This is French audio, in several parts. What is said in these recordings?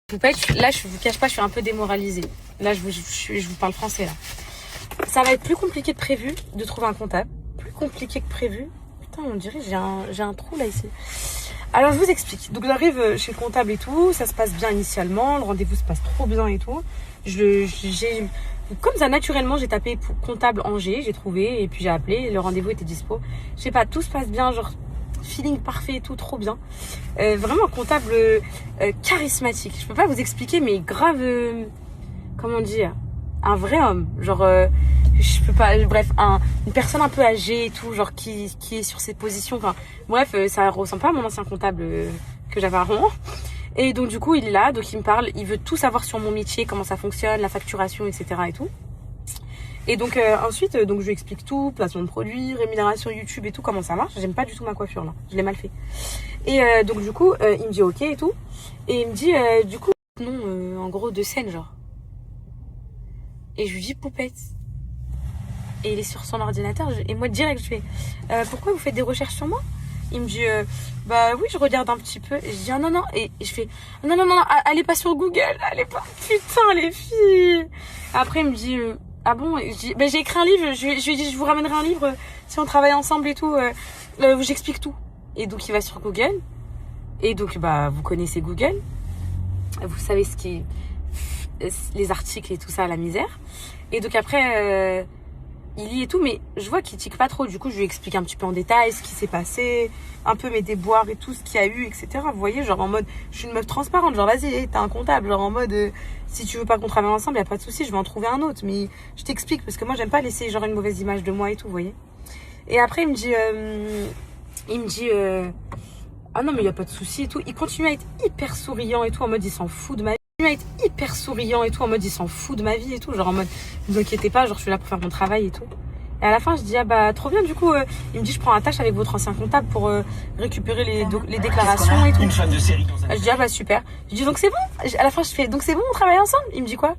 Poupette, là je vous cache pas, je suis un peu démoralisée. Là je vous parle français là. Ça va être plus compliqué que prévu de trouver un comptable. Plus compliqué que prévu. Putain, on dirait j'ai un trou là ici. Alors je vous explique. Donc j'arrive chez le comptable et tout, ça se passe bien initialement, le rendez-vous se passe trop bien et tout. Comme ça naturellement j'ai tapé pour comptable Angers, j'ai trouvé et puis j'ai appelé, le rendez-vous était dispo. Je sais pas, tout se passe bien, genre feeling parfait et tout, trop bien. Vraiment un comptable charismatique. Je peux pas vous expliquer, mais grave, comment dire, un vrai homme. Genre, je peux pas, bref, une personne un peu âgée et tout, genre qui est sur ses positions. Enfin, bref, ça ressemble pas à mon ancien comptable que j'avais à Rouen. Et donc du coup, il est là, donc il me parle, il veut tout savoir sur mon métier, comment ça fonctionne, la facturation, etc. et tout. Et donc ensuite, donc je lui explique tout, placement de produits, rémunération YouTube et tout, comment ça marche. J'aime pas du tout ma coiffure là, je l'ai mal fait. Et donc du coup, il me dit ok et tout. Et il me dit du coup, non, en gros, de scène genre. Et je lui dis Poupette. Et il est sur son ordinateur. Et moi direct, je fais pourquoi vous faites des recherches sur moi? Il me dit bah oui, je regarde un petit peu. Et je dis ah, non non. Et je fais non, allez pas sur Google, allez pas. Putain les filles. Après il me dit ah bon? Je dis, j'ai écrit un livre, je lui ai dit, je vous ramènerai un livre si on travaille ensemble et tout, j'explique tout. Et donc, il va sur Google. Et donc, bah, vous connaissez Google. Vous savez ce qui est, les articles et tout ça, la misère. Et donc, après, il lit et tout, mais je vois qu'il tique pas trop. Du coup, je lui explique un petit peu en détail ce qui s'est passé, un peu mes déboires et tout, ce qu'il y a eu, etc. Vous voyez, genre en mode, je suis une meuf transparente, genre vas-y, t'es un comptable, genre en mode, si tu veux pas qu'on travaille ensemble, y a pas de souci, je vais en trouver un autre. Mais je t'explique, parce que moi, j'aime pas laisser genre une mauvaise image de moi et tout, vous voyez. Et après, il me dit, ah non, mais y a pas de souci et tout. Il continue à être hyper souriant et tout, en mode, il s'en fout de ma vie. Il continue à être hyper souriant et tout, en mode, il s'en fout de ma vie et tout, genre en mode, ne vous inquiétez pas, genre je suis là pour faire mon travail et tout. Et à la fin, je dis, ah bah, trop bien, du coup, il me dit, je prends un tâche avec votre ancien comptable pour récupérer les déclarations et tout. Une fan de série. Je dis, ah bah, super. Je dis, donc c'est bon. À la fin, je fais, donc c'est bon, on travaille ensemble? Il me dit quoi?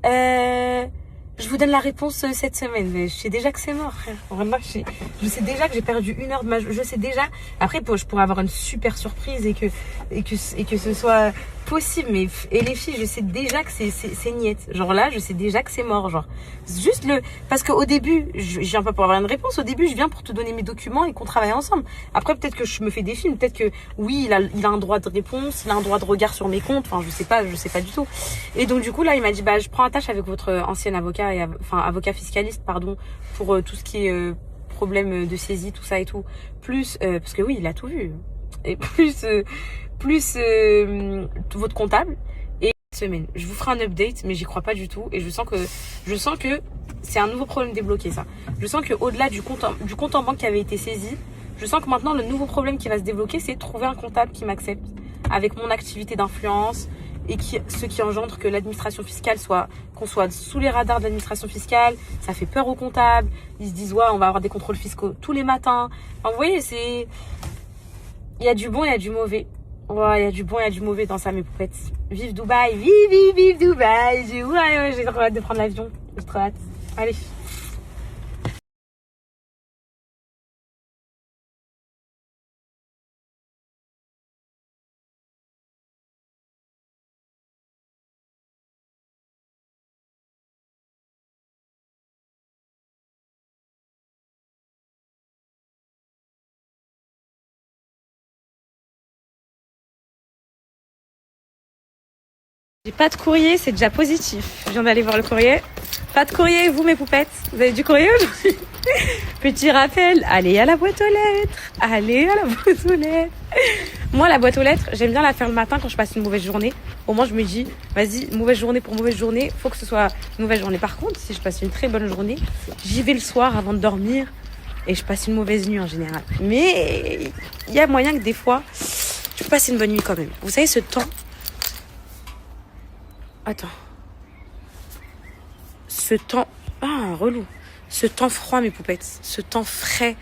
Je vous donne la réponse cette semaine. Mais je sais déjà que c'est mort, frère. Vraiment, je sais déjà que j'ai perdu 1 heure de ma journée. Je sais déjà. Après, je pourrais avoir une super surprise et que ce soit possible. Mais, et les filles, je sais déjà que c'est niette. Genre là, je sais déjà que c'est mort. Genre, juste parce qu'au début, je viens pas pour avoir une réponse. Au début, je viens pour te donner mes documents et qu'on travaille ensemble. Après, peut-être que je me fais des films. Peut-être que, oui, il a un droit de réponse. Il a un droit de regard sur mes comptes. Enfin, je sais pas du tout. Et donc, du coup, là, il m'a dit, bah, je prends un tâche avec votre ancien avocat avocat fiscaliste, pardon, pour tout ce qui est problème de saisie, tout ça et tout. Plus, parce que oui, il a tout vu. Et plus votre comptable. Et semaine, je vous ferai un update, mais j'y crois pas du tout. Et je sens que c'est un nouveau problème débloqué, ça. Je sens que au-delà du compte en banque qui avait été saisi, je sens que maintenant le nouveau problème qui va se débloquer, c'est trouver un comptable qui m'accepte avec mon activité d'influence. Et ce qui engendre que l'administration fiscale qu'on soit sous les radars de l'administration fiscale, ça fait peur aux comptables. Ils se disent, ouais, on va avoir des contrôles fiscaux tous les matins. Enfin, vous voyez, il y a du bon, il y a du mauvais. Ouais, il y a du bon, il y a du mauvais dans ça, mes poupettes. Vive Dubaï, vive Dubaï. J'ai trop hâte de prendre l'avion. J'ai trop hâte. Allez. J'ai pas de courrier, c'est déjà positif. Je viens d'aller voir le courrier. Pas de courrier, vous mes poupettes. Vous avez du courrier aujourd'hui? Petit rappel, allez à la boîte aux lettres. Allez à la boîte aux lettres. Moi, la boîte aux lettres, j'aime bien la faire le matin quand je passe une mauvaise journée. Au moins, je me dis, vas-y, mauvaise journée pour mauvaise journée, faut que ce soit une mauvaise journée. Par contre, si je passe une très bonne journée, j'y vais le soir avant de dormir et je passe une mauvaise nuit en général. Mais il y a moyen que des fois, je passe une bonne nuit quand même. Vous savez, ce temps... Attends. Ce temps... Ah, relou. Ce temps froid, mes poupettes. Ce temps frais.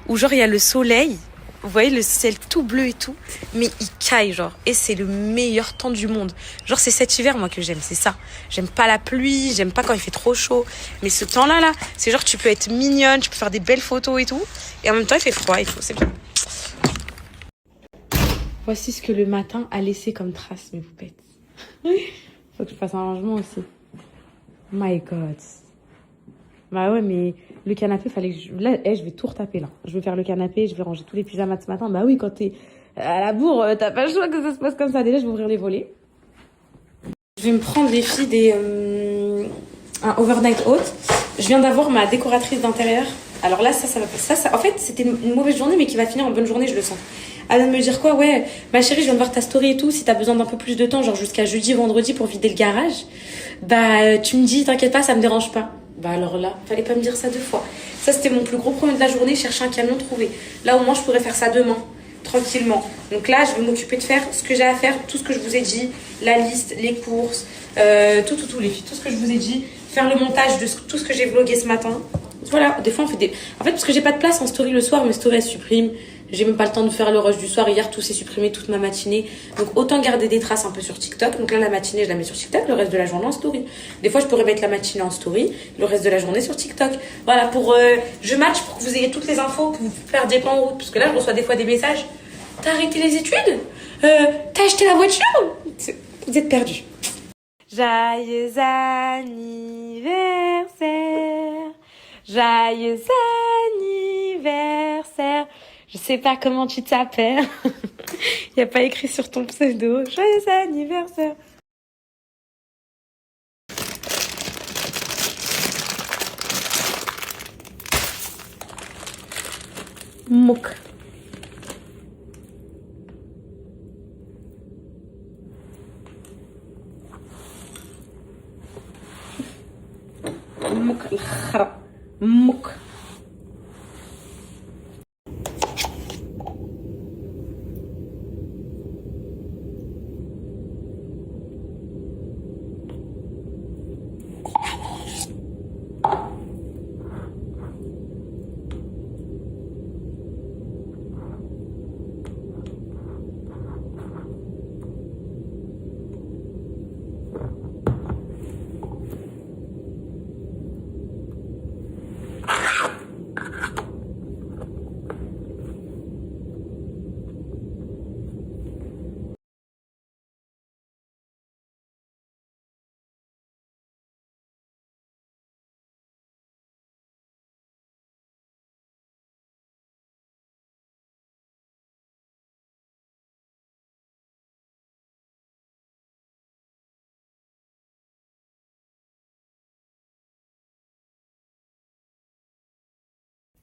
Où genre, il y a le soleil. Vous voyez, le ciel tout bleu et tout. Mais il caille, genre. Et c'est le meilleur temps du monde. Genre, c'est cet hiver, moi, que j'aime. C'est ça. J'aime pas la pluie. J'aime pas quand il fait trop chaud. Mais ce temps-là, là, c'est genre, tu peux être mignonne. Tu peux faire des belles photos et tout. Et en même temps, il fait froid et tout. C'est bien. Voici ce que le matin a laissé comme trace, mes poupettes. Faut que je fasse un rangement aussi. My God. Bah ouais, mais le canapé, fallait que je... Là, je vais tout retaper, là. Je vais faire le canapé, je vais ranger tous les pyjamas de ce matin. Bah oui, quand t'es à la bourre, t'as pas le choix que ça se passe comme ça. Déjà, je vais ouvrir les volets. Je vais me prendre, les filles, un overnight oat. Je viens d'avoir ma décoratrice d'intérieur. Alors là, ça en fait, c'était une mauvaise journée, mais qui va finir en bonne journée, je le sens. Elle vient de me dire quoi? Ouais, ma chérie, je viens de voir ta story et tout. Si t'as besoin d'un peu plus de temps, genre jusqu'à jeudi, vendredi pour vider le garage, bah, tu me dis, t'inquiète pas, ça me dérange pas. Bah alors là, fallait pas me dire ça 2 fois. Ça, c'était mon plus gros problème de la journée, chercher un camion trouvé. Là, au moins, je pourrais faire ça demain, tranquillement. Donc là, je vais m'occuper de faire ce que j'ai à faire, tout ce que je vous ai dit, la liste, les courses, tout, les filles, tout ce que je vous ai dit, faire le montage de tout ce que j'ai vlogué ce matin. Voilà, des fois on fait des... En fait, parce que j'ai pas de place en story le soir, mes stories elles suppriment. J'ai même pas le temps de faire le rush du soir. Hier, tout s'est supprimé toute ma matinée. Donc, autant garder des traces un peu sur TikTok. Donc là, la matinée, je la mets sur TikTok. Le reste de la journée en story. Des fois, je pourrais mettre la matinée en story. Le reste de la journée sur TikTok. Voilà, je match pour que vous ayez toutes les infos, que vous ne perdiez pas en route. Parce que là, je reçois des fois des messages. T'as arrêté les études? T'as acheté la voiture? Vous êtes perdus. Joyeux anniversaire. Joyeux anniversaire. Je sais pas comment tu t'appelles. Il n'y a pas écrit sur ton pseudo. Joyeux anniversaire. Mouk. Mouk الخرا. Mouk.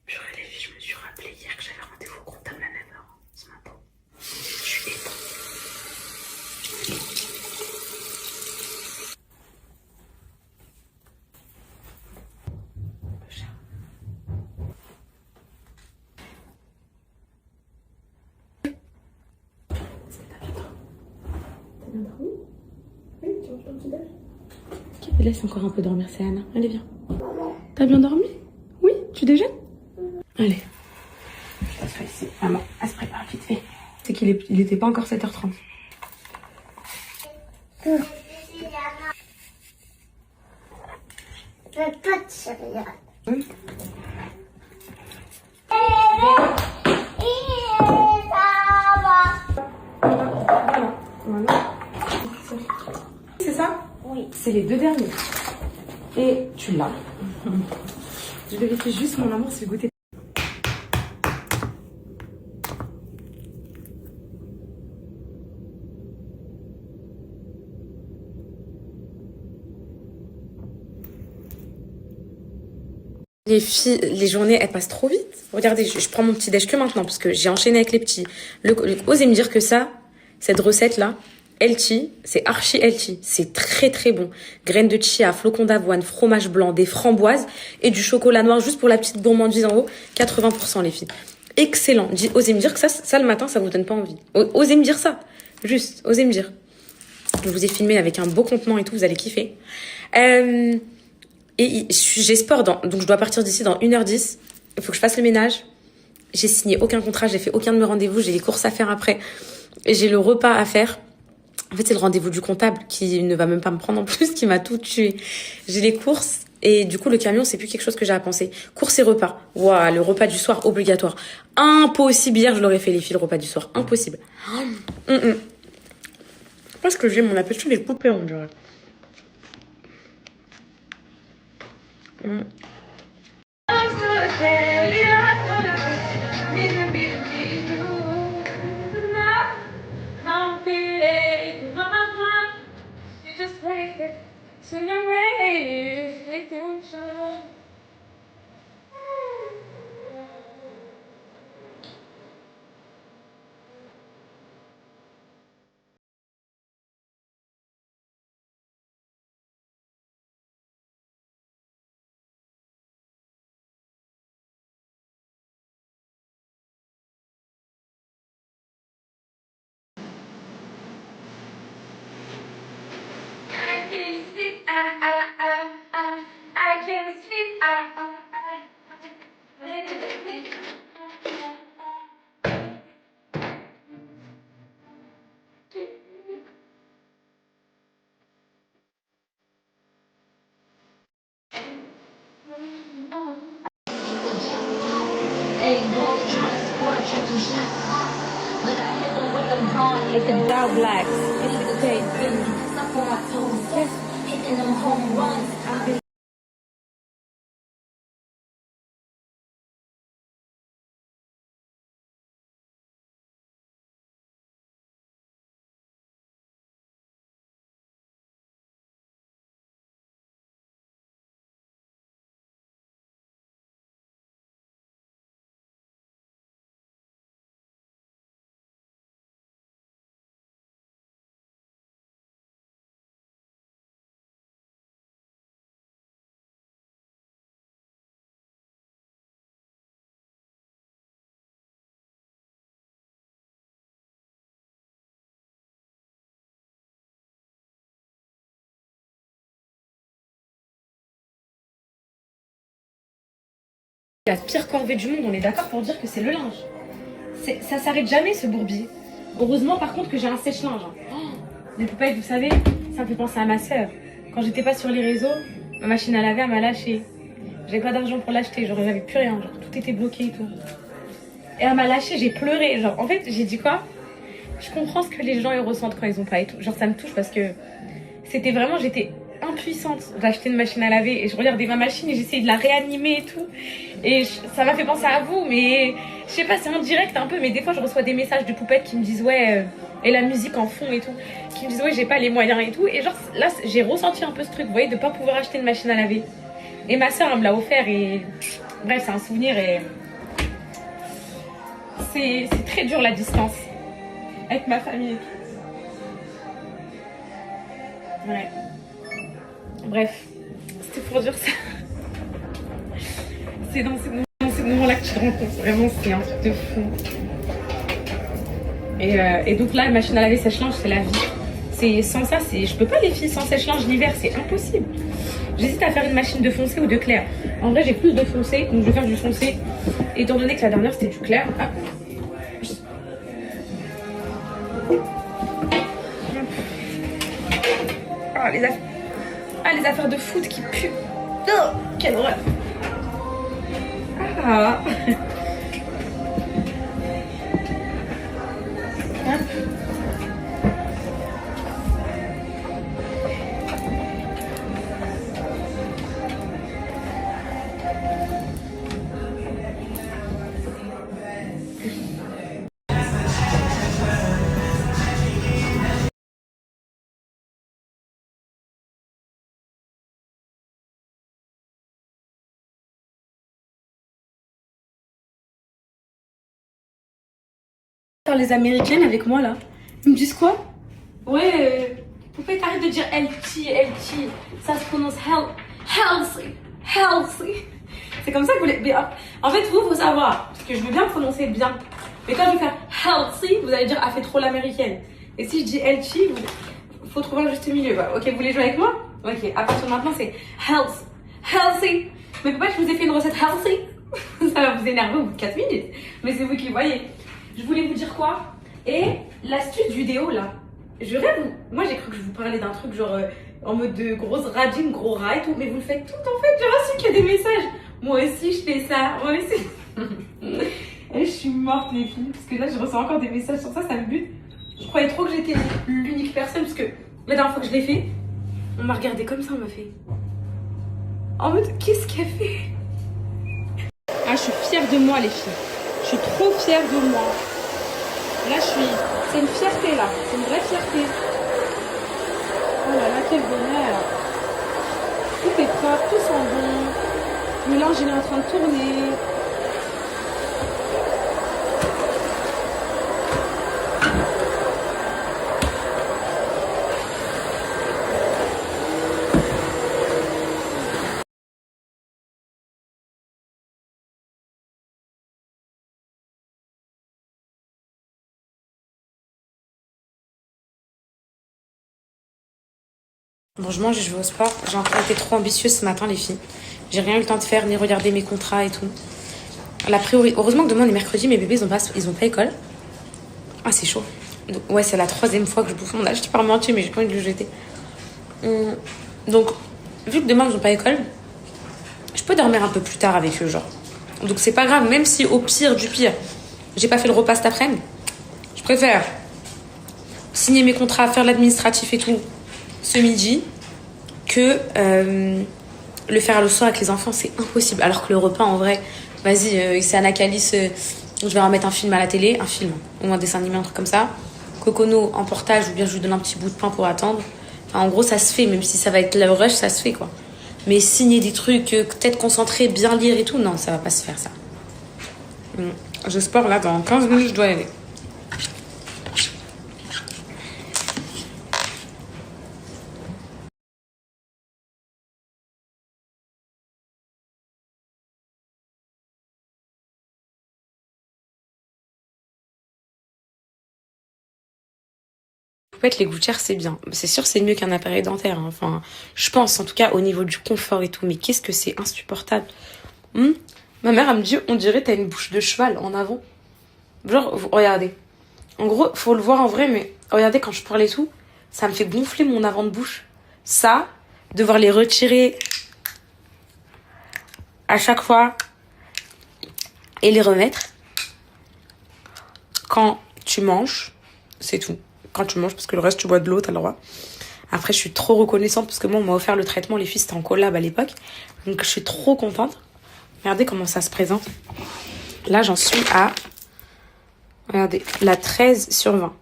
Purée les filles, je me suis rappelé hier que j'avais rendez-vous au comptable à 9h ce matin. Je suis éteinte. Un peu cher. T'as bien dormi? Oui, tu manges ton petit déj? Ok, mais laisse encore un peu dormir, c'est Anna. Allez, viens. T'as bien dormi? Oui, tu déjeunes? Allez. Je t'assois ici. Maman, elle se prépare vite fait. C'est qu'il était pas encore 7h30. Oui. Voilà. C'est ça? Oui. C'est les 2 derniers. Et tu l'as. Je vérifie juste mon amour si le goûter. Les filles, les journées, elles passent trop vite. Regardez, je prends mon petit déj que maintenant parce que j'ai enchaîné avec les petits. Osez me dire que ça, cette recette-là, healthy, c'est archi healthy. C'est très très bon. Graines de chia, flocons d'avoine, fromage blanc, des framboises et du chocolat noir juste pour la petite gourmandise en haut. 80% les filles. Excellent. Osez me dire que ça le matin, ça vous donne pas envie. Osez me dire ça. Juste, osez me dire. Je vous ai filmé avec un beau contenant et tout, vous allez kiffer. Et j'ai sport donc je dois partir d'ici dans 1h10. Il faut que je fasse le ménage. J'ai signé aucun contrat, j'ai fait aucun de mes rendez-vous, j'ai les courses à faire après. Et j'ai le repas à faire. En fait, c'est le rendez-vous du comptable qui ne va même pas me prendre en plus, qui m'a tout tué. J'ai les courses et du coup, le camion, c'est plus quelque chose que j'ai à penser. Courses et repas. Waouh, le repas du soir, obligatoire. Impossible. Hier, je l'aurais fait les filles, le repas du soir. Impossible. pense que j'ai mon appétit des poupées, on dirait. Like the Dow Blacks. Hitting them home runs. La pire corvée du monde, on est d'accord pour dire que c'est le linge. Ça s'arrête jamais ce bourbier. Heureusement par contre que j'ai un sèche-linge. Oh, les poupettes, vous savez, ça me fait penser à ma soeur. Quand j'étais pas sur les réseaux, ma machine à laver elle m'a lâché. J'avais pas d'argent pour l'acheter, genre j'avais plus rien, genre tout était bloqué et tout. Et elle m'a lâché, j'ai pleuré. Genre en fait j'ai dit quoi? Je comprends ce que les gens ils ressentent quand ils ont pas et tout. Genre ça me touche parce que c'était vraiment, j'étais impuissante d'acheter une machine à laver et je regardais ma machine et j'essayais de la réanimer et tout. Et ça m'a fait penser à vous, mais je sais pas, c'est en direct un peu, mais des fois je reçois des messages de poupettes qui me disent ouais, et la musique en fond et tout, qui me disent ouais, j'ai pas les moyens et tout. Et genre là, j'ai ressenti un peu ce truc, vous voyez, de pas pouvoir acheter une machine à laver. Et ma soeur, elle me l'a offert et bref, c'est un souvenir et c'est très dur la distance avec ma famille et tout. Ouais. Bref, c'était pour dire ça. C'est dans ces moments-là que tu te rends compte. Vraiment, c'est un truc de fou. Et donc là, la machine à laver sèche-linge, c'est la vie. Sans ça, je peux pas les filles sans sèche-linge l'hiver, c'est impossible. J'hésite à faire une machine de foncé ou de clair. En vrai, j'ai plus de foncé, donc je vais faire du foncé. Étant donné que la dernière, c'était du clair. Ah. Ah, les affaires de foot qui puent. Oh, quelle horreur. Ah. Les Américaines avec moi là, ils me disent quoi? Ouais, poupée, t'arrêtes de dire LT, ça se prononce healthy. C'est comme ça que vous les... En fait, vous, faut savoir, parce que je veux bien prononcer bien, mais quand je vais faire healthy, vous allez dire, ah, fait trop l'américaine. Et si je dis LT, faut trouver un juste milieu. Bah, ok, vous voulez jouer avec moi? Ok, à partir de maintenant, c'est healthy. Mais pourquoi je vous ai fait une recette healthy? Ça va vous énerver au bout de 4 minutes, mais c'est vous qui voyez. Je voulais vous dire quoi? Et l'astuce vidéo là, je rêve. Moi j'ai cru que je vous parlais d'un truc genre en mode de grosse radine, gros rat et tout, mais vous le faites tout en fait. J'ai reçu qu'il y a des messages. Moi aussi je fais ça, moi aussi. Et je suis morte les filles, parce que là je reçois encore des messages sur ça, ça me bute. Je croyais trop que j'étais l'unique personne parce que la dernière fois que je l'ai fait, on m'a regardé comme ça, on m'a fait. En mode, qu'est-ce qu'elle fait? Ah, je suis fière de moi, les filles. Je suis trop fière de moi. Là, c'est une fierté, là. C'est une vraie fierté. Oh là là, quel bonheur. Tout est propre, tout sent bon. Le linge, il est en train de tourner. Bon, je mange et je vais au sport. J'ai encore été trop ambitieuse ce matin, les filles. J'ai rien eu le temps de faire, ni regarder mes contrats et tout. La priori... Heureusement que demain, on est mercredi, mes bébés, ils ont pas école. Ah, c'est chaud. Donc, ouais, c'est la 3e fois que je bouffe mon âge. Je t'ai pas menti, mais j'ai pas envie de le jeter. Donc, vu que demain, ils ont pas école, je peux dormir un peu plus tard avec eux, genre. Donc, c'est pas grave, même si au pire du pire, j'ai pas fait le repas cet après-midi, je préfère signer mes contrats, faire l'administratif et tout ce midi que le faire le soir avec les enfants. C'est impossible. Alors que le repas, en vrai, vas-y, c'est Anacalis, je vais remettre un film à la télé, un film ou un dessin animé, un truc comme ça. Cocono en portage, ou bien je lui donne un petit bout de pain pour attendre. Enfin, en gros, ça se fait, même si ça va être le rush, ça se fait, quoi. Mais signer des trucs, peut-être concentrer, bien lire et tout, non, ça va pas se faire, ça. Je sport là, dans 15 minutes, je dois y aller. En fait, les gouttières, c'est bien. C'est sûr, c'est mieux qu'un appareil dentaire. Hein. Enfin, je pense, en tout cas, au niveau du confort et tout. Mais qu'est-ce que c'est insupportable. Ma mère, elle me dit, on dirait t'as une bouche de cheval en avant. Genre, regardez. En gros, faut le voir en vrai, mais regardez, quand je parle et tout, ça me fait gonfler mon avant de bouche. Ça, devoir les retirer à chaque fois et les remettre. Quand tu manges, c'est tout. Quand tu manges, parce que le reste, tu bois de l'eau, t'as le droit. Après, je suis trop reconnaissante parce que moi, on m'a offert le traitement. Les filles, c'était en collab à l'époque. Donc, je suis trop contente. Regardez comment ça se présente. Là, j'en suis à... Regardez, la 13 sur 20.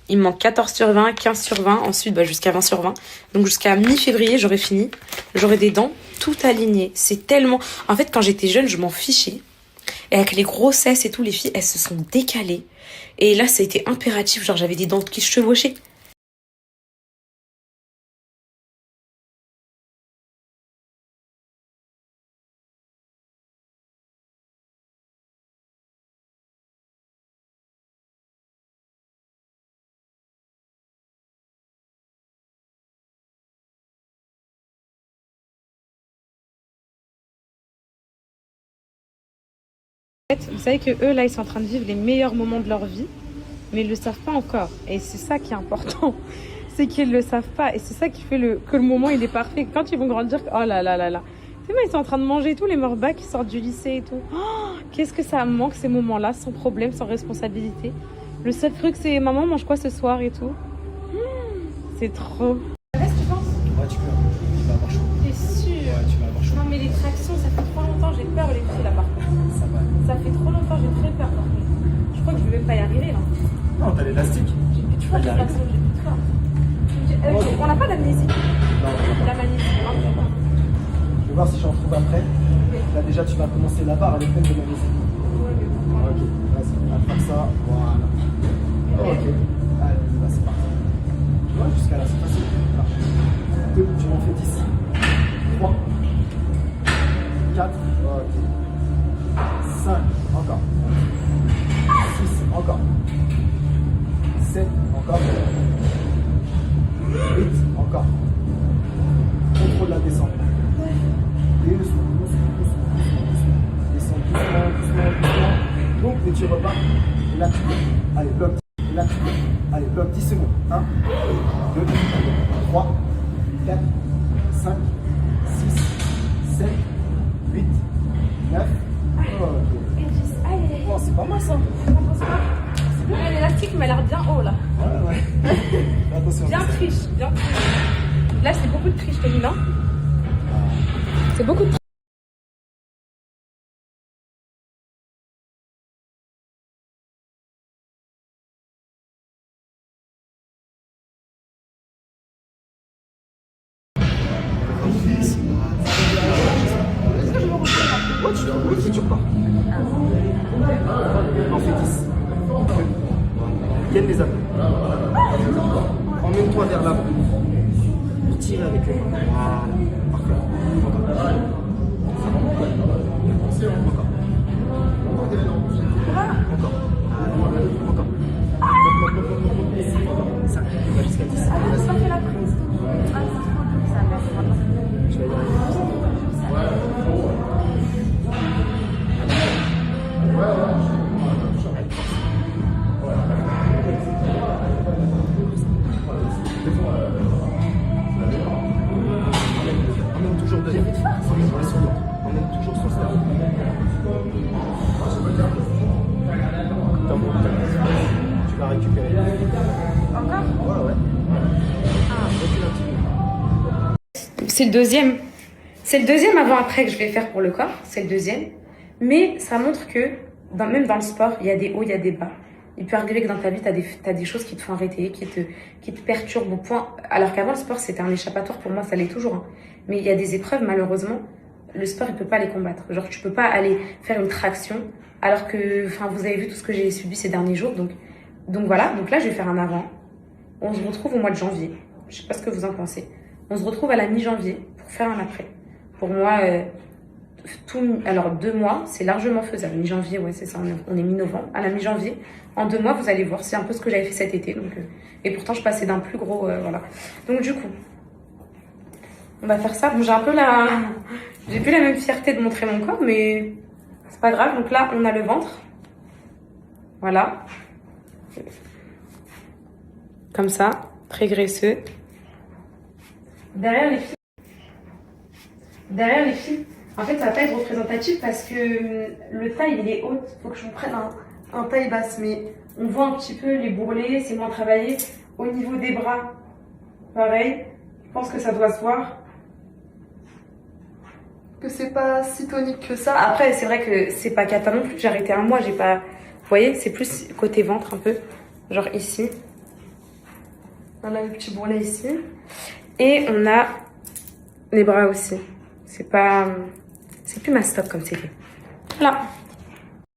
Il me manque 14 sur 20, 15 sur 20. Ensuite, jusqu'à 20 sur 20. Donc, jusqu'à mi-février, j'aurai fini. J'aurai des dents tout alignées. C'est tellement... En fait, quand j'étais jeune, je m'en fichais. Et avec les grossesses et tout, les filles, elles se sont décalées. Et là, ça a été impératif. Genre, j'avais des dents qui se chevauchaient. Vous savez que eux, là, ils sont en train de vivre les meilleurs moments de leur vie, mais ils le savent pas encore. Et c'est ça qui est important, c'est qu'ils le savent pas. Et c'est ça qui fait que le moment, il est parfait. Quand ils vont grandir, oh là là là là. C'est moi, ils sont en train de manger et tout, les morbacs qui sortent du lycée et tout. Oh, qu'est-ce que ça me manque, ces moments-là, sans problème, sans responsabilité. Le seul truc, c'est maman mange quoi ce soir et tout. C'est trop. Qu'est-ce que tu penses? Ouais, tu peux. Tu vas avoir chaud. T'es sûr? Ouais, tu vas avoir chaud. Non, mais les tractions, ça fait trop longtemps, j'ai peur, les filles, là, par contre. Ça va. Ça fait trop longtemps, j'ai très peur, par contre. Je crois que je vais même pas y arriver, là. Non, t'as l'élastique. Tu vois, j'ai plus de peur. On n'a pas d'amnésie. Non, La magnésie. je vais voir si j'en trouve après. Là, déjà, tu vas commencer la barre, elle est pleine de magnésie. Ok, vas-y, attrape ça. Voilà. Ok. Allez, là, c'est parti. Tu vois, jusqu'à là, c'est facile. Là. 2, tu m'en fais 10. 3. 4. Ok. 5. Encore. 6. Encore. 7. Encore. 8. Encore. Contrôle la descente. Et doucement. Descends doucement. Donc, et tu repars. Et là, tu peux. Allez, bloc. Et là, tu peux. Allez, bloc 10 secondes. 1, 2, 3, 4, 5, 6, 7, 8, 9. Ok. Oh, c'est pas mal ça. C'est Ouais, l'élastique m'a l'air bien haut là. Ouais, ouais. Fais attention. Bien triche, bien triche. Là, c'est beaucoup de triche féminin. C'est beaucoup de triche. Ouais, tu pars. On fait 10. Viennent les appuis. Emmène-toi vers l'avant. Pour tirer avec les mains. Voilà. Parfait. Encore. Encore. Ça, on va jusqu'à 10. Ça fait la prise. Je vais y arriver. Emmène toujours de emmène toujours son cerveau. Tu vas récupérer. Encore? Ouais, ouais. Recule un petit peu. C'est le deuxième. C'est le deuxième avant-après que je vais faire pour le corps. C'est le deuxième. Mais ça montre que, même dans le sport, il y a des hauts, il y a des bas. Il peut arriver que dans ta vie, t'as des choses qui te font arrêter, qui te perturbent au point. Alors qu'avant, le sport, c'était un échappatoire pour moi, ça l'est toujours. Hein. Mais il y a des épreuves, malheureusement, le sport, il peut pas les combattre. Genre, tu peux pas aller faire une traction, alors que, enfin, vous avez vu tout ce que j'ai subi ces derniers jours. Donc voilà. Donc là, je vais faire un avant. On se retrouve au mois de janvier. Je sais pas ce que vous en pensez. On se retrouve à la mi-janvier pour faire un après. Pour moi, alors 2 mois, c'est largement faisable. Mi-janvier, ouais, c'est ça, on est mi-novembre. À la mi-janvier, en 2 mois, vous allez voir, c'est un peu ce que j'avais fait cet été. Donc, et pourtant, je passais d'un plus gros, voilà. Donc du coup, on va faire ça. Bon, j'ai plus la même fierté de montrer mon corps, mais c'est pas grave. Donc là, on a le ventre. Voilà. Comme ça, très graisseux. Derrière les filles, en fait, ça va pas être représentatif parce que le taille, il est haut. Faut que je vous prenne un taille basse. Mais on voit un petit peu les bourrelets, c'est moins travaillé. Au niveau des bras, pareil. Je pense que ça doit se voir. Que c'est pas si tonique que ça. Après, c'est vrai que c'est pas cata non plus. J'ai arrêté un mois, j'ai pas... Vous voyez, c'est plus côté ventre un peu. Genre ici. On a le petit bourrelet ici. Et on a les bras aussi. C'est plus ma stock comme c'était. Voilà.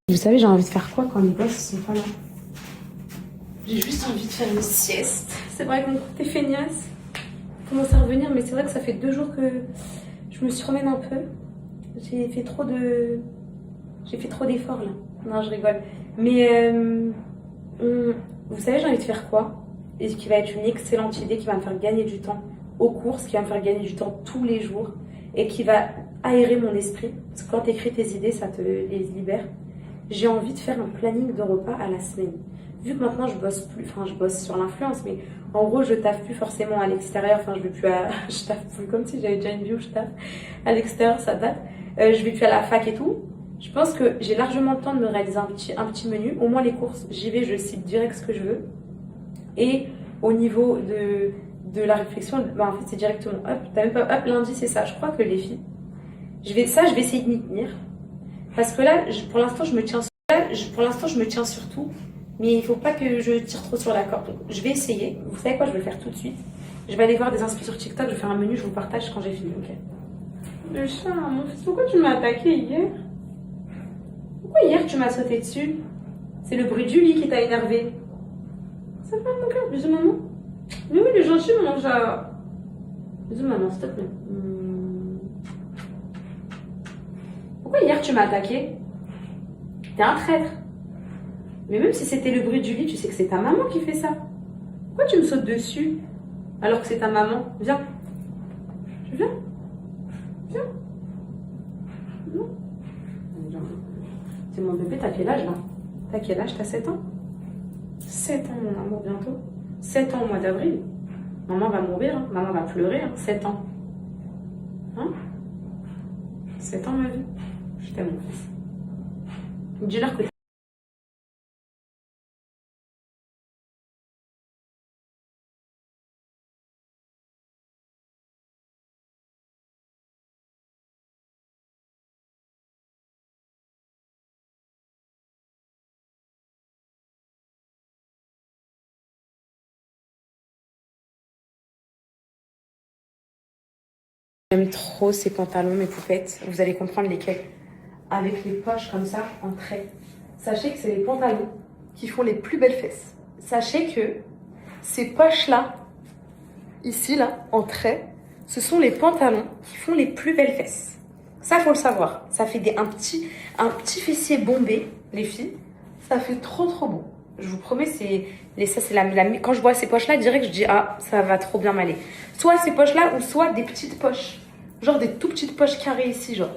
Vous savez, j'ai envie de faire quoi quand les gosses sont pas là? J'ai juste envie de faire une sieste. C'est vrai que mon côté feignasse commence à revenir, mais c'est vrai que ça fait 2 jours que je me surmène un peu. J'ai fait trop d'efforts là. Non, je rigole. Mais vous savez, j'ai envie de faire quoi? Et ce qui va être une excellente idée qui va me faire gagner du temps aux courses, qui va me faire gagner du temps tous les jours et qui va aérer mon esprit. Parce que quand tu écris tes idées, ça te les libère. J'ai envie de faire un planning de repas à la semaine. Vu que maintenant je bosse sur l'influence, mais en gros je taffe plus forcément à l'extérieur. Enfin, je taffe plus comme si j'avais déjà une vie où je taffe à l'extérieur, ça date. Je vais plus à la fac et tout. Je pense que j'ai largement le temps de me réaliser un petit menu. Au moins les courses, j'y vais, je cible direct ce que je veux. Et au niveau de la réflexion, en fait c'est directement hop, t'as même pas hop, lundi c'est ça. Je crois que les filles, je vais essayer de m'y tenir. Parce que là, pour l'instant je me tiens sur tout. Mais il faut pas que je tire trop sur la corde. Donc, je vais essayer. Vous savez quoi, je vais le faire tout de suite. Je vais aller voir des inscrits sur TikTok, je vais faire un menu, je vous partage quand j'ai fini, ok? Le chat, mon fils, pourquoi tu m'as attaqué hier? Pourquoi hier tu m'as sauté dessus? C'est le bruit du lit qui t'a énervé. Ça va mon cœur, bisous maman. Mais oui, le gentil mon chat. Bisous maman, s'il te plaît. Pourquoi hier tu m'as attaqué? T'es un traître. Mais même si c'était le bruit du lit, tu sais que c'est ta maman qui fait ça. Pourquoi tu me sautes dessus alors que c'est ta maman? Viens. Tu viens? Viens. Non. C'est mon bébé, t'as quel âge là? T'as quel âge? T'as 7 ans? 7 ans mon amour bientôt. 7 ans au mois d'avril. Maman va mourir, hein. Maman va pleurer, hein. 7 ans. Hein? 7 ans ma vie. Je t'aime mon fils. Dis-leur que J'aime trop ces pantalons, mes poupettes. Vous allez comprendre lesquels. Avec les poches comme ça, en trait. Sachez que c'est les pantalons qui font les plus belles fesses. Sachez que ces poches-là, ici, là, en trait, ce sont les pantalons qui font les plus belles fesses. Ça, faut le savoir. Ça fait un petit fessier bombé, les filles. Ça fait trop, trop beau. Je vous promets, quand je vois ces poches-là, direct, je dis, ah, ça va trop bien m'aller. Soit ces poches-là, ou soit des petites poches. Genre des tout petites poches carrées ici, genre.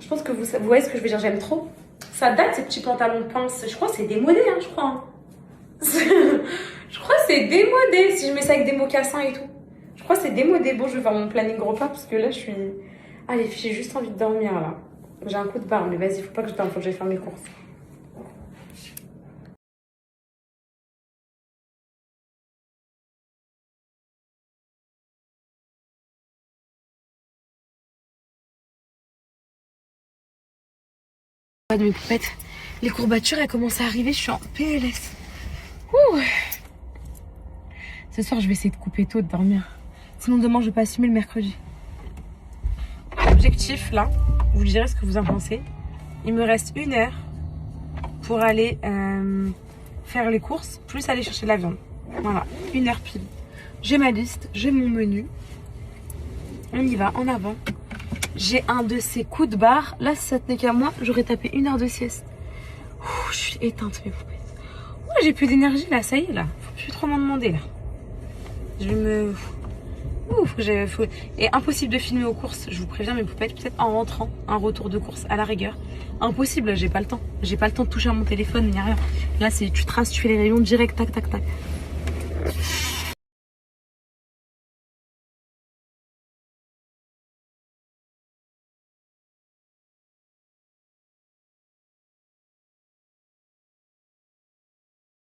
Je pense que vous voyez ce que je veux dire, j'aime trop. Ça date, ces petits pantalons de pince. Je crois que c'est démodé, hein, je crois. Hein. Je crois que c'est démodé, si je mets ça avec des mocassins et tout. Je crois que c'est démodé. Bon, je vais faire mon planning repas, parce que là, je suis... Allez, j'ai juste envie de dormir, là. J'ai un coup de barre, mais vas-y, faut pas que je dorme, faut que j'aille faire mes courses. De mes poupettes, les courbatures elles commencent à arriver, je suis en PLS. Ouh. Ce soir je vais essayer de couper tôt, de dormir. Sinon demain je vais pas assumer le mercredi. Objectif là, vous direz ce que vous en pensez. Il me reste 1 heure pour aller faire les courses, plus aller chercher de la viande. Voilà, 1 heure pile. J'ai ma liste, j'ai mon menu. On y va, en avant. J'ai un de ces coups de barre. Là, si ça tenait qu'à moi, j'aurais tapé 1 heure de sieste. Ouh, je suis éteinte, mes poupettes. Ouh, j'ai plus d'énergie, là. Ça y est, là. Faut plus trop m'en demander, là. Je me... Ouh, Et impossible de filmer aux courses. Je vous préviens, mes poupettes. Peut-être en rentrant, un retour de course à la rigueur. Impossible, j'ai pas le temps. J'ai pas le temps de toucher à mon téléphone, ni rien. Là, c'est tu traces, tu fais les rayons direct, tac, tac, tac.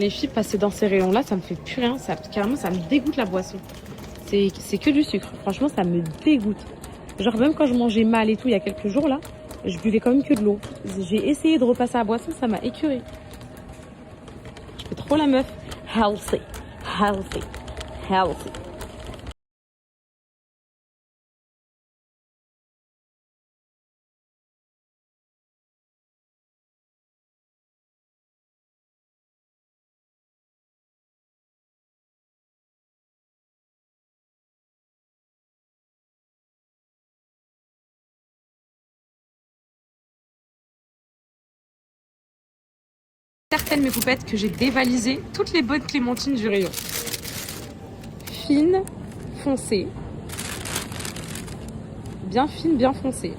Les filles passer dans ces rayons-là, ça me fait plus rien. Carrément, ça me dégoûte la boisson. C'est que du sucre. Franchement, ça me dégoûte. Genre, même quand je mangeais mal et tout, il y a quelques jours, là, je buvais quand même que de l'eau. J'ai essayé de repasser à la boisson, ça m'a écœurée. Je fais trop la meuf. Healthy. Healthy. Healthy. Certaines mes poupettes que j'ai dévalisées toutes les bonnes clémentines du rayon. Fines, foncées. Bien fines, bien foncées.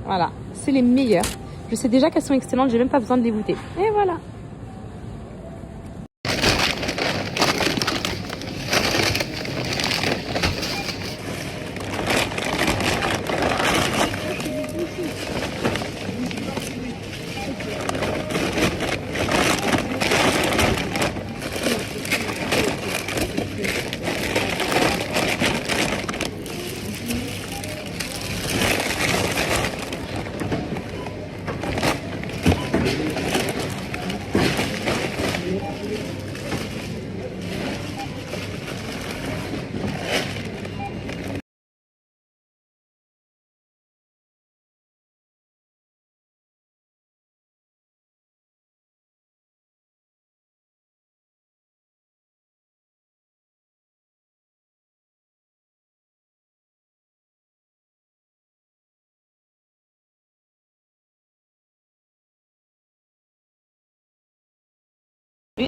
Voilà, c'est les meilleures. Je sais déjà qu'elles sont excellentes, j'ai même pas besoin de les goûter. Et voilà.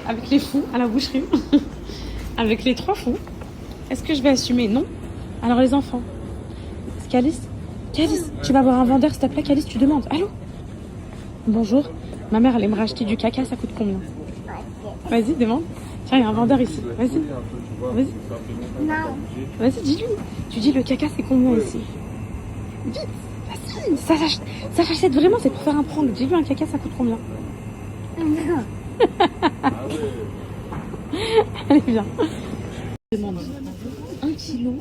Avec les fous à la boucherie, avec les 3 fous, est-ce que je vais assumer? Non. Alors les enfants, Calice, tu vas voir un vendeur s'il te plaît. Calice, tu demandes. Allô? Bonjour, ma mère elle aimerait acheter du caca, ça coûte combien? Vas-y, demande. Tiens, il y a un vendeur ici. Vas-y. Vas-y. Non. Vas-y, dis-lui. Tu dis le caca c'est combien ici? Vite. Vas-y. Ça s'achète vraiment, c'est pour faire un prank. Dis-lui un caca ça coûte combien? Non. Allez, viens. Je demande 1 kilo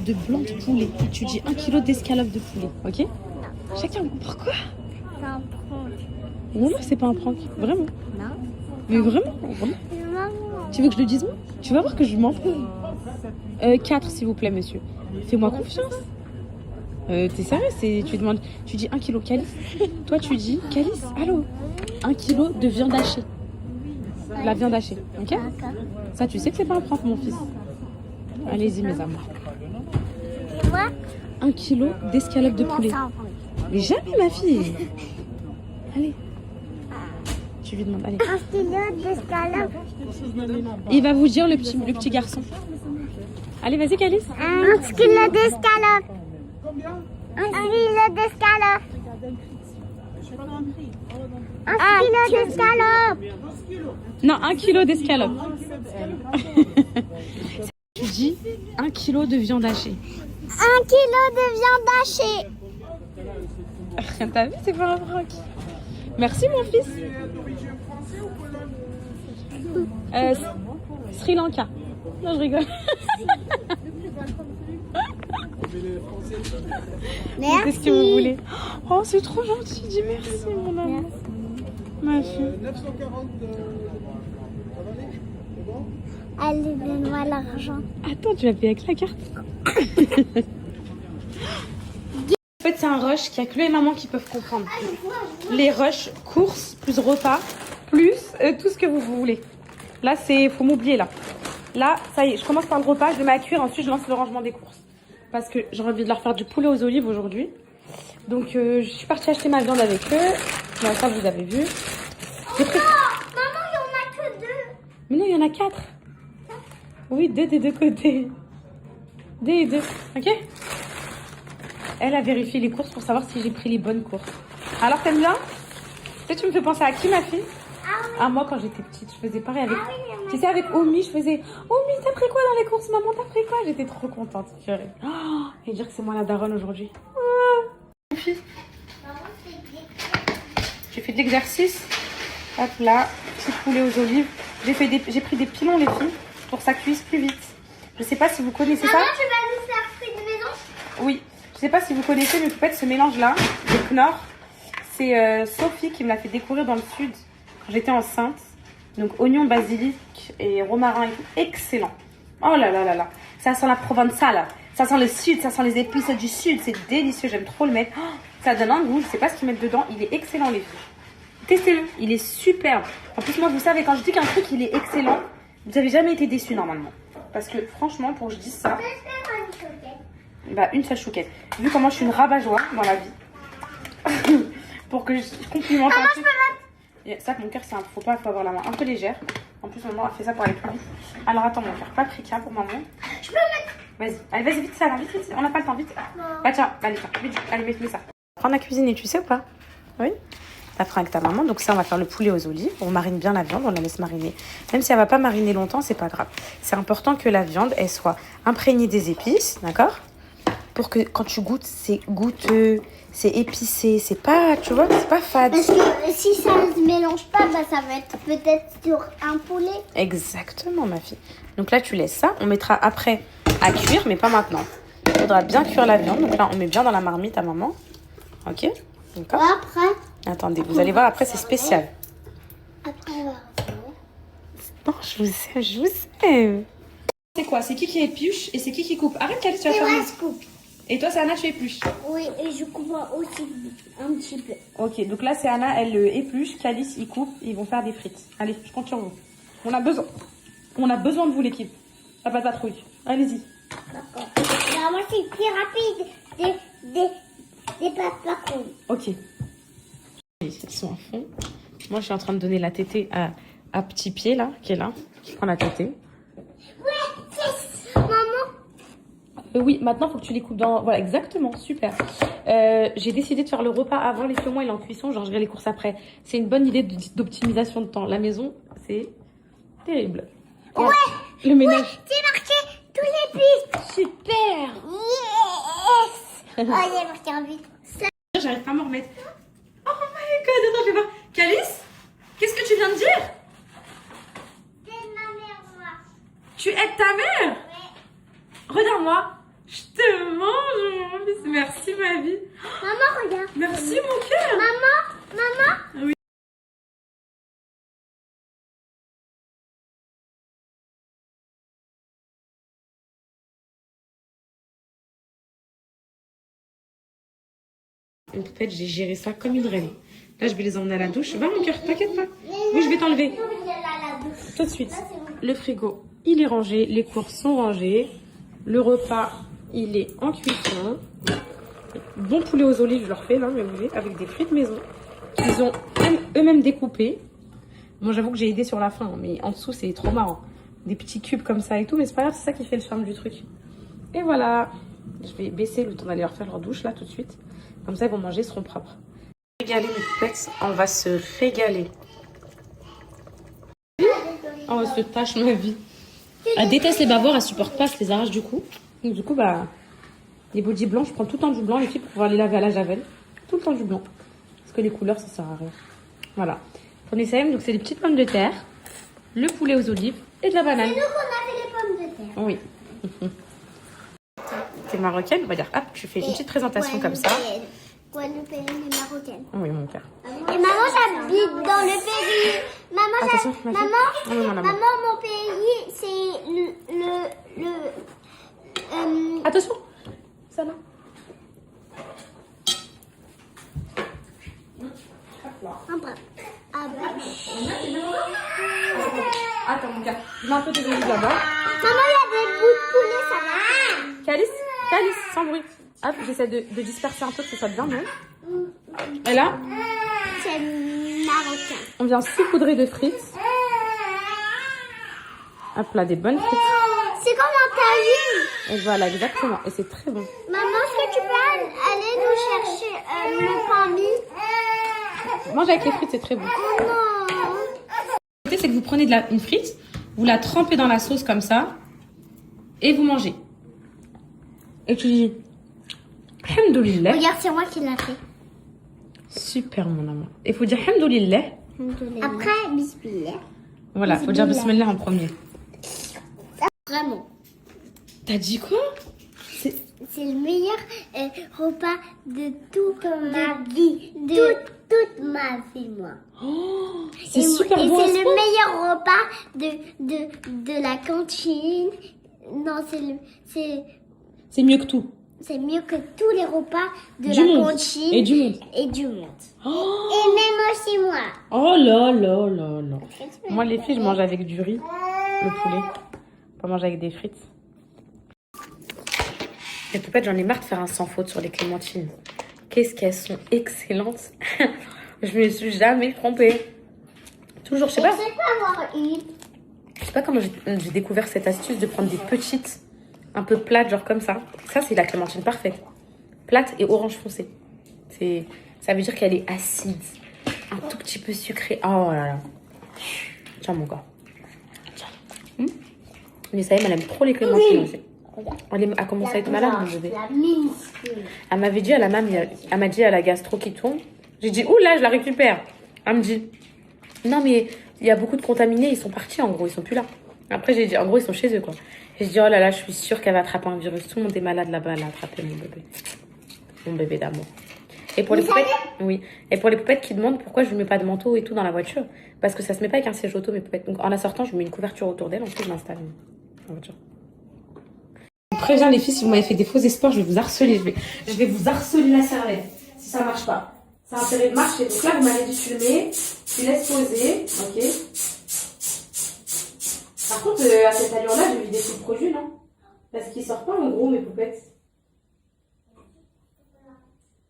de blanc de poulet. Et tu dis 1 kilo d'escalope de poulet, ok? Chacun, pourquoi? C'est un prank. Non, c'est pas un prank. Vraiment. Non. Mais vraiment. Maman. Tu veux que je le dise moi? Tu vas voir que je m'en fous. 4 s'il vous plaît, monsieur. Fais-moi confiance. T'es sérieux? Tu dis 1 kilo calice. Toi, tu dis calice, allô? 1 kilo de viande hachée. La viande hachée, ok? D'accord. Ça, tu sais que c'est pas un prank, mon fils. Allez-y, mes amours. Moi, 1 kilo d'escalope de poulet. ça, Mais jamais, ma fille. Allez. Tu lui demandes, allez. 1 kilo d'escalope. Il va vous dire le petit garçon. Allez, vas-y, Calice. 1 kilo d'escalope. 1 kilo d'escalope. 1 kilo d'escalope. Non, 1 kilo d'escalope. Tu dis 1 kilo de viande hachée. 1 kilo de viande hachée. T'as vu, c'est pas un prank. Merci, mon fils. Sri Lanka. Non, je rigole. Merci. Qu'est-ce que vous voulez? Oh, c'est trop gentil. Dis merci, mon amour. Ma fille. 940, Allez, donne-moi l'argent. Attends, tu vas payer avec la carte. En fait, c'est un rush qu'il n'y a que les mamans qui peuvent comprendre. Les rushs, courses, plus repas, plus tout ce que vous voulez. Là, faut m'oublier là. Là, ça y est, je commence par le repas, je le mets à cuire, ensuite je lance le rangement des courses. Parce que j'ai envie de leur faire du poulet aux olives aujourd'hui. Donc, je suis partie acheter ma viande avec eux. Là, ça, vous avez vu. Maman, il n'y en a que 2. Mais non, il y en a 4. Oui, 2 des deux côtés. 2 et 2, ok? Elle a vérifié les courses pour savoir si j'ai pris les bonnes courses. Alors, t'aimes bien? Tu sais, tu me fais penser à qui, ma fille? Ah, moi, quand j'étais petite, je faisais pareil avec... Tu sais, avec Omi, je faisais... Omi, t'as pris quoi dans les courses? Maman, t'as pris quoi? J'étais trop contente. Purée. Oh, et dire que c'est moi la daronne aujourd'hui. Oh. J'ai fait de l'exercice. Hop là, petit poulet aux olives. J'ai pris des pilons, les filles, pour que ça cuise plus vite. Je sais pas si vous connaissez ça. Maman, tu vas nous faire fruits de maison? Oui. Je sais pas si vous connaissez, mais en fait, ce mélange-là, de Knorr, c'est Sophie qui me l'a fait découvrir dans le sud quand j'étais enceinte. Donc, oignon, basilic et romarin et tout. Excellent. Oh là là là là. Ça sent la Provençale. Ça sent le sud, ça sent les épices du sud. C'est délicieux, j'aime trop le mettre. Oh, ça donne un goût, je sais pas ce qu'ils mettent dedans. Il est excellent, les filles. Testez-le, il est superbe. En plus, moi, vous savez, quand je dis qu'un truc, il est excellent, vous n'avez jamais été déçus normalement. Parce que, franchement, pour que je dise ça... Bah, une seule chouquette. Vu comment je suis une rabat-joie dans la vie. Pour que je complimente un truc. Et ça, mon cœur, faut avoir la main un peu légère. En plus, maman a fait ça pour aller plus vite. Alors, attends, mon cœur, paprika pour maman. Je peux mettre... Vas-y, allez, vas-y, vite, ça va, vite, vite. On n'a pas le temps, vite. Bah, tiens, allez, vite, allez, mets ça. Prends la cuisiner, tu sais ou pas? Oui. T'apprends avec ta maman. Donc, ça, on va faire le poulet aux olives. On marine bien la viande, on la laisse mariner. Même si elle va pas mariner longtemps, c'est pas grave. C'est important que la viande, elle soit imprégnée des épices, d'accord? Pour que quand tu goûtes, c'est goûteux, c'est épicé, c'est pas, tu vois, c'est pas fade. Parce que si ça ne se mélange pas, bah, ça va être peut-être sur un poulet. Exactement, ma fille. Donc là, tu laisses ça. On mettra après à cuire, mais pas maintenant. Il faudra bien cuire la viande. Donc là, on met bien dans la marmite à maman. Ok? D'accord? Après, Attendez, vous allez voir, après, c'est spécial. après, on va refaire. Non, je vous sais, je vous sais. C'est quoi? C'est qui épluche et c'est qui coupe? Arrête, Calice, tu vas Et faire moi, mieux. je coupe. Et toi, c'est Anna, tu épluches. Oui, et je coupe aussi un petit peu. Ok, donc là, c'est Anna, elle épluche. Calice, il coupe. Ils vont faire des frites. Allez, je compte sur vous. On a besoin de vous, l'équipe. La pas de patrouille. Allez-y. D'accord. Bah, moi, c'est plus rapide. Des pâtes patrouilles. Ok. Ils sont à fond. Moi, je suis en train de donner la tétée à petit pied, là, qui est là. Qui prend la tétée. Ouais, c'est ça. Maman. Oui, maintenant, il faut que tu les coupes dans... Voilà, exactement, super. J'ai décidé de faire le repas avant. Les filles, moi, il est en cuisson. Genre, je vais les courses après. C'est une bonne idée d'optimisation de temps. La maison, c'est terrible. Ouais. Le ménage. Ouais, c'est marqué tous les pistes. Super. Yes. Oh, il est marqué en vite. J'arrive pas à m'en remettre. Oh my god, attends, je vais voir. Calice, qu'est-ce que tu viens de dire? C'est ma mère, moi. Tu aides ta mère? Ouais. Regarde-moi. Je te mange, mon fils. Merci, ma vie. Maman, regarde. Merci, mon cœur. Maman. Oui. En fait, j'ai géré ça comme une reine. Là, je vais les emmener à la douche. Va, mon cœur, t'inquiète pas. Oui, je vais t'enlever. Tout de suite. Le frigo, il est rangé. Les courses sont rangées. Le repas, il est en cuisson. Bon poulet aux olives, je leur fais, là, mais vous voyez, avec des frites maison. Ils ont eux-mêmes découpé. Bon, j'avoue que j'ai aidé sur la fin, mais en dessous, c'est trop marrant. Des petits cubes comme ça et tout, mais c'est pas grave, c'est ça qui fait le charme du truc. Et voilà. Je vais baisser le temps d'aller leur faire leur douche, là, tout de suite. Comme ça, ils vont manger, ils seront propres. Régaler, mes poupettes, on va se régaler. Oh, se tâche ma vie. Elle déteste les bavoirs, elle supporte pas, elle se les arrache du cou. Donc, du coup, bah, les bodys blancs, je prends tout le temps du blanc, les filles, pour pouvoir les laver à la javel. Tout le temps du blanc. Parce que les couleurs, ça sert à rien. Voilà. Pour Nessaïm, donc c'est des petites pommes de terre, le poulet aux olives et de la banane. C'est nous qu'on a fait les pommes de terre. Oui. T'es marocaine, on va dire, hop, tu fais une petite présentation comme ça. Guadeloupéenne et marocaine. Oui, mon cœur. Et maman, j'habite dans le pays. Maman, Attention, ma fille. Non, maman, mon pays, c'est Attention. Ça là. Attends, mon gars. Je mets un peu tes olives là-bas. Maman, il y a des bouts de poulet, ça va. Calice, sans bruit. Hop, j'essaie de disperser un peu que ça soit bien, non? Et là, C'est marocain. on vient saupoudrer de frites. Hop là, des bonnes frites. C'est comme un tagine. Et voilà, exactement. Et c'est très bon. Maman, est-ce que tu peux aller nous chercher le pain mis? Mange avec les frites, c'est très bon. Oh non. C'est que vous prenez une frite, vous la trempez dans la sauce comme ça, et vous mangez. Et tu dis, Alhamdoulilah. Regarde, c'est moi qui l'a fait. Super, mon amour. Il faut dire Alhamdoulilah. Après, bismillah. Voilà, il faut dire Bismillah en premier. Vraiment. T'as dit quoi? C'est le meilleur repas de toute ma vie. Toute ma vie, moi. Oh, c'est Et super et bon. c'est le meilleur repas de la cantine. Non, C'est mieux que tout. c'est mieux que tous les repas de Du la monde. cantine. Et du monde. Et du monde. Oh, Et même aussi moi. oh là là là là. Moi, les filles, je mange avec du riz, le poulet. Pas manger avec des frites. Les poupettes, j'en ai marre de faire un sans faute sur les clémentines. Qu'est-ce qu'elles sont excellentes. Je me suis jamais trompée. Toujours, je sais pas. C'est pas avoir une. Je sais pas comment j'ai découvert cette astuce de prendre des petites, un peu plates, genre comme ça. Ça, c'est la clémentine parfaite. Plate et orange foncé. Ça veut dire qu'elle est acide. Un tout petit peu sucrée. Oh là là. Tiens, mon gars. Tiens. Mais ça y est, elle aime trop les clémentines aussi. Elle a commencé à être malade, mon bébé. La minuscule. Elle m'avait dit à la maman, elle m'a dit à la gastro qui tourne. J'ai dit, ouh là, je la récupère. Elle me dit, non, mais il y a beaucoup de contaminés, ils sont partis en gros, ils sont plus là. Après, j'ai dit, en gros, ils sont chez eux quoi. Et je dis, oh là là, je suis sûre qu'elle va attraper un virus. Tout le monde est malade là-bas, elle a attrapé mon bébé. Mon bébé d'amour. Et pour les poupettes, oui. Et pour les poupettes qui demandent pourquoi je ne mets pas de manteau et tout dans la voiture. Parce que ça se met pas avec un siège auto, mes poupettes. Donc en la sortant, je mets une couverture autour d'elle, ensuite je m'installe dans la voiture. Je vous préviens les filles, si vous m'avez fait des faux espoirs, je vais vous harceler. Je vais vous harceler la cervelle si ça marche pas. Ça a intérêt de marcher. Donc là, vous m'avez dit tu le mets, tu laisses poser, ok. Par contre, à cette allure-là, j'ai vu des coups de produit, non? Parce qu'il sort pas en gros mes poupettes.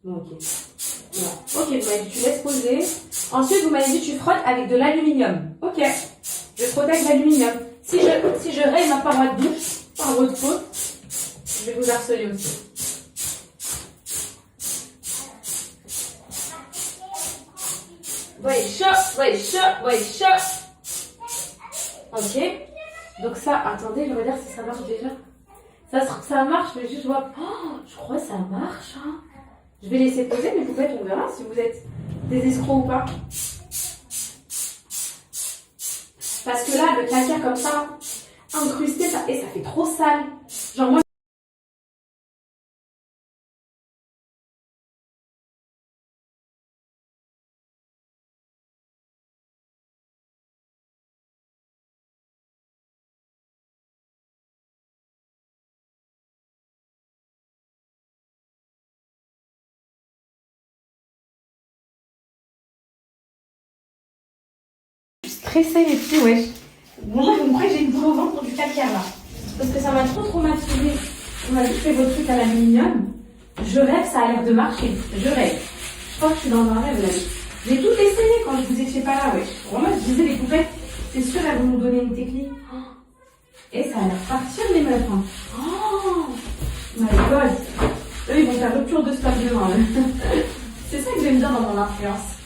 Bon, ok. Non. Ok, vous m'avez dit tu laisses poser. Ensuite, vous m'avez dit tu frottes avec de l'aluminium. Ok. Je frotte avec de l'aluminium. Si je raye ma paroi de douche par votre faute, je vais vous harceler aussi. Ouais, chaud. Ok. Donc ça, attendez, je regarde si ça marche déjà. Ça marche, mais juste voir. Oh, je crois que ça marche. Hein. Je vais laisser poser mes poupettes, on verra si vous êtes des escrocs ou pas. Parce que là, le placard comme ça, incrusté, ça fait trop sale. Genre moi, stressée les filles, wesh. Bon, là, vous me croyez que j'ai une boule au ventre pour du calcaire là. Parce que ça m'a trop traumatisée. On a juste fait votre truc à l'aluminium. Je rêve, ça a l'air de marcher. Je rêve. Je crois que je suis dans un rêve là. J'ai tout essayé quand vous étiez pas là, wesh. Vraiment, je disais les poupettes, c'est sûr, elles vont nous donner une technique. Et ça a l'air de partir les meufs. Hein. Oh my god. Eux, ils vont faire rupture de stock demain. C'est ça que j'aime bien dans mon influence.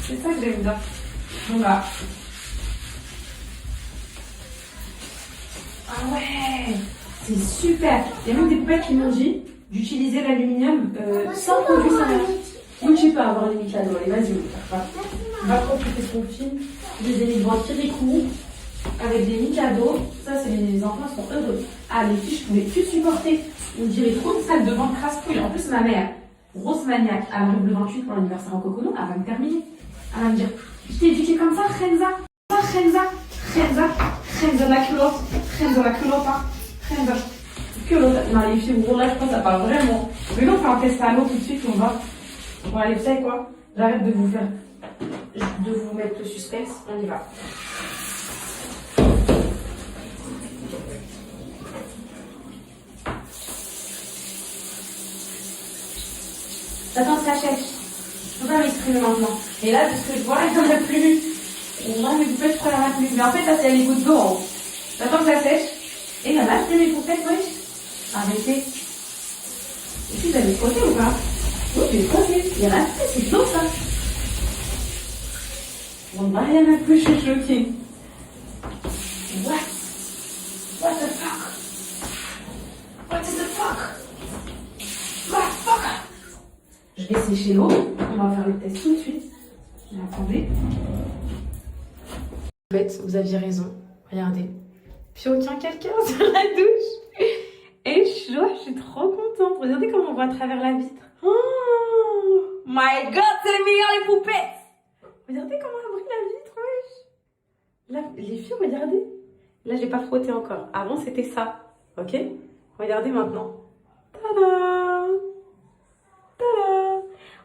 C'est ça que j'aime bien. Donc là. Ah ouais, c'est super. Il y a même des poupettes qui m'ont dit d'utiliser l'aluminium sans produit sonore. Oui, tu peux avoir les Mikado. Allez, vas-y, on va profiter de son film. Je les ai mis devant Kirikou avec des Mikado. Ça, c'est les enfants sont heureux. Ah, les filles, je pouvais plus supporter. On dirait trop de sacs de ventre crasse-couille. En plus, ma mère, grosse maniaque, à la double 28 pour l'anniversaire en Cocono, elle va me terminer. Elle va me dire, je t'ai éduqué comme ça, Renza. Renza la culotte. Renza la culotte. Renza. Culotte. Non, les filles, gros, là, je pense que ça parle vraiment. Mais non, on fait un test à l'eau tout de suite, on va. Bon, allez, vous savez quoi? J'arrête de vous mettre le suspense. On y va. Attends, ça achète. Je peux pas m'exprimer maintenant. Et là, parce que je vois, il n'y en a plus. Moi, mes poupettes, je crois qu'il n'y en a plus. Mais en fait, là, c'est les gouttes d'eau en haut. J'attends que ça sèche. Et il y en a plus, mes poupettes, wesh. Arrêtez. Et puis, vous avez frotté ou pas? Oui, j'ai frotté. Il y en a plus, c'est de l'eau, ça. Bon, bah, il y en a plus, je suis choquée. What the fuck? What is the fuck? What the fuck? Je vais sécher l'eau. On va faire le test tout de suite. Attendez. En fait, vous aviez raison. Regardez. Puis aucun quelqu'un sur la douche. Et chaud, je suis trop contente. Regardez comment on voit à travers la vitre. Oh my god, c'est les meilleurs les poupettes. Regardez comment elle brille la vitre, wesh. Là, les filles, regardez. Là, j'ai pas frotté encore. Avant, c'était ça. Ok? Regardez maintenant. Tada! Tada!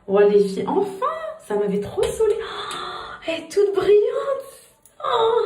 Oh, les filles, enfin! Ça m'avait trop saoulée. Oh, elle est toute brillante. Oh.